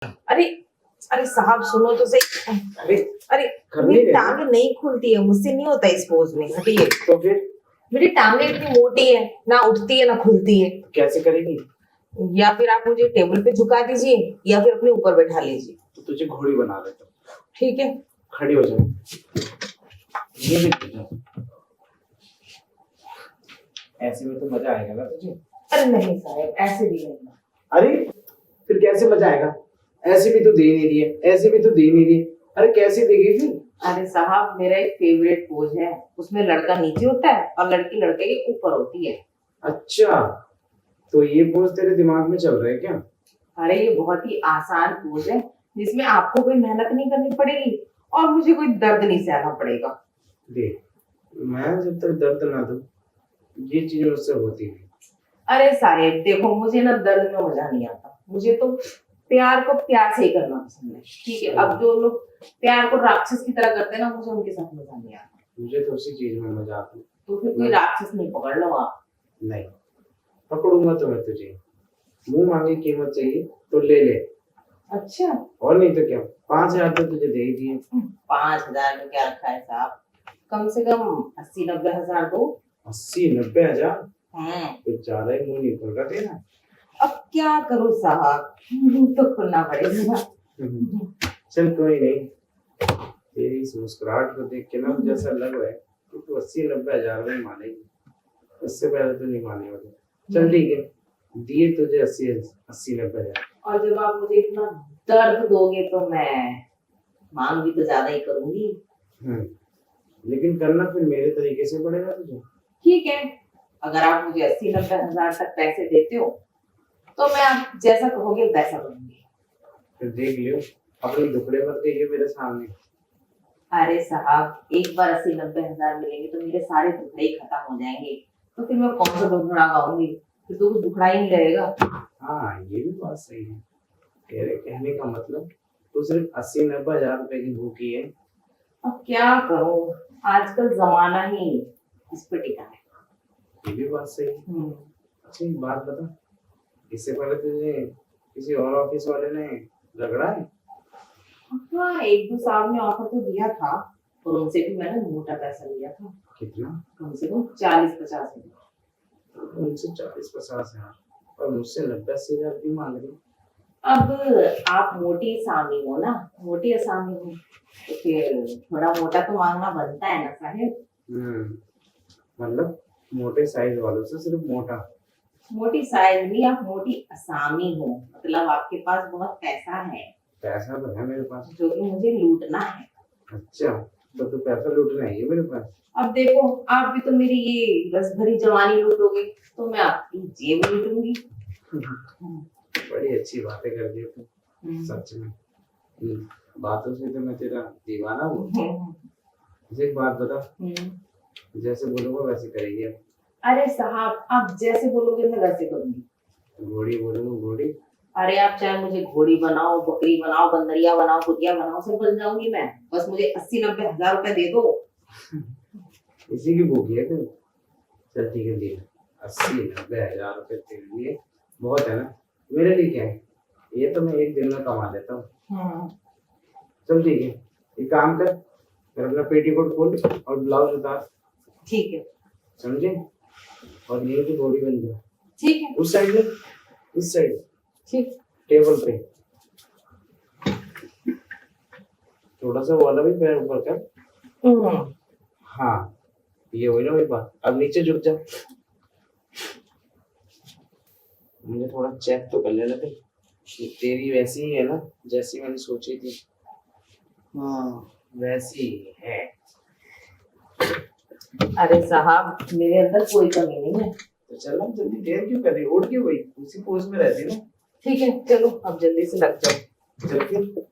अरे अरे साहब सुनो तो सही। अरे अरे कर मेरी नहीं रहे टांगे नहीं खुलती है, मुझसे नहीं होता इस पोज में, हटिए। तो फिर मेरी टांगे इतनी मोटी है, ना उठती है ना खुलती है। कैसे करेगी? या फिर आप मुझे टेबल पे झुका दीजिए या फिर अपने ऊपर बैठा लीजिए। तो तुझे घोड़ी बना देता हूँ। ठीक है। खड़ी हो जाओ। ये भी तुझे ऐसे में तो मजा आएगा ना तुझे। अरे नहीं साहब, ऐसे भी नहीं। अरे फिर कैसे मजा आएगा? ऐसे भी तो दे नहीं रही है, ऐसे भी तो दे नहीं रही है। अरे कैसे देगी फिर? अरे साहब मेरा एक फेवरेट पोज है, उसमें लड़का नीचे होता है और लड़की लड़के के ऊपर होती है। अच्छा, तो ये पोज तेरे दिमाग में चल रहा है क्या? अरे ये बहुत ही आसान पोज है, जिसमें आपको कोई मेहनत नहीं करनी पड़ेगी और मुझे कोई दर्द नहीं सहना पड़ेगा। देख, मैं जब तक दर्द ना दूं ये चीज मुझसे होती नहीं। अरे साहेब देखो, मुझे ना दर्द में मजा नहीं आता, मुझे तो प्यार को प्यार से ही करना पसंद है। ठीक है, अब जो लोग प्यार को राक्षस की तरह करते हैं ना, मुझे उनके साथ मजा नहीं आता। मुझे तो उसी चीज में मजा आता है। तो फिर कोई राक्षस नहीं पकड़ लो आप। नहीं पकड़ूंगा तो मैं तुझे। मुंह मांगी कीमत चाहिए तो ले ले, अच्छा, और नहीं तो क्या। 5,000 तो तुझे दे ही दिए। 5,000 में क्या रखा है साहब, कम से कम 80-90 हजार दो। 80-90 हजार? हम्म, कुछ ज्यादा ही मुंह नहीं खुल रहा तेरा। अब क्या करूं साहब, मुंह तो खुलना पड़ेगा। चल कोई नहीं, तेरी इस मुस्कुराहट को देख के ना मुझे ऐसा लग रहा है कि तू 80-90 हजार में मानेगी। उससे पहले तो नहीं माने वाली। चल ठीक है, दिए तुझे 80-90 हजार। और जब आप मुझे इतना दर्द दोगे तो मैं मांग भी तो ज्यादा ही करूंगी। लेकिन करना फिर मेरे तरीके से पड़ेगा तुझे। ठीक है, अगर आप मुझे 80-90 हजार तक पैसे देते हो तो मैं आप जैसा कहोगे वैसा करूंगी। फिर देख लियो, अपने दुखड़े मत देखिए मेरे सामने। अरे साहब एक बार 80-90 हजार मिलेंगे तो मेरे सारे दुखड़े ही खत्म हो जाएंगे, तो फिर मैं कौन सा दुखड़ा गाऊंगी, फिर तो कुछ दुखड़ा ही नहीं रहेगा। हाँ ये भी बात सही है। तेरे कहने का मतलब तू सिर्फ 80-90 हजार रुपए की भूखी है। अब क्या करूं, आजकल जमाना ही इस पे टिका है। ये भी बात सही है। अच्छा एक बात बता, इससे पहले तुझे किसी और ऑफिस वाले ने झगड़ा है? हाँ, एक दो साहब ने ऑफर तो दिया था, और उनसे भी मैंने मोटा पैसा लिया था। कितना? कम से कम 40-50 हजार। उनसे 40-50 हजार और मुझसे 90-80 हजार क्यों मांग रही? अब आप मोटी असामी हो ना, मोटी असामी हो तो फिर थोड़ा मोटा तो मांगना बनता है ना साहेब। मतलब मोटे साइज वालों से सिर्फ मोटा? मोटी साइज नहीं, आप मोटी असामी हो, मतलब आपके पास बहुत पैसा है पैसा तो है मेरे पास। जो कि मुझे लूटना है। अच्छा, तो पैसा लूटना है ये मेरे पास। अब देखो, आप भी तो मेरी ये रस भरी जवानी लूटोगे तो मैं आपकी जेब लूटूंगी। बड़ी अच्छी बातें कर दी तू, सच में। बातों से तो मैं तेरा दीवाना हूँ। मुझे एक बात बता, जैसे बोलूंगा वैसे करेगी अब? अरे साहब आप जैसे बोलोगे मैं वैसे करूंगी। घोड़ी बोलूंगा घोड़ी? अरे आप चाहे मुझे घोड़ी बनाओ, बकरी बनाओ, बंदरिया बनाओ, कुतिया बनाओ, सब बन जाऊंगी मैं, बस मुझे 80-90 हजार रुपए दे दो। इसी की भूखी है तू? चल ठीक है, दे 80-90 हजार रुपए तेरे लिए बहुत है ना। मेरे लिए क्या है, ये तो मैं एक दिन में कमा लेता हूँ। चल ठीक है, एक काम कर, फिर अपना पेटीकोट खोल और ब्लाउज उतार। ठीक है। समझे? और ये की घोड़ी बन जाए। ठीक है। उस साइड में, इस साइड। ठीक। टेबल पे थोड़ा सा वाला भी पैर ऊपर कर। हाँ ये हुई ना वही बात। अब नीचे झुक जा, मुझे थोड़ा चेक तो कर लेना भाई, तेरी वैसी ही है ना जैसी मैंने सोची थी? हाँ वैसी ही है। अरे साहब मेरे अंदर कोई कमी नहीं है। तो चल ना, जल्दी देर क्यों कर रही, उठ क्यों गई? उसी पोज में रहती ना। ठीक है चलो, अब जल्दी से लग जाओ। चल फिर।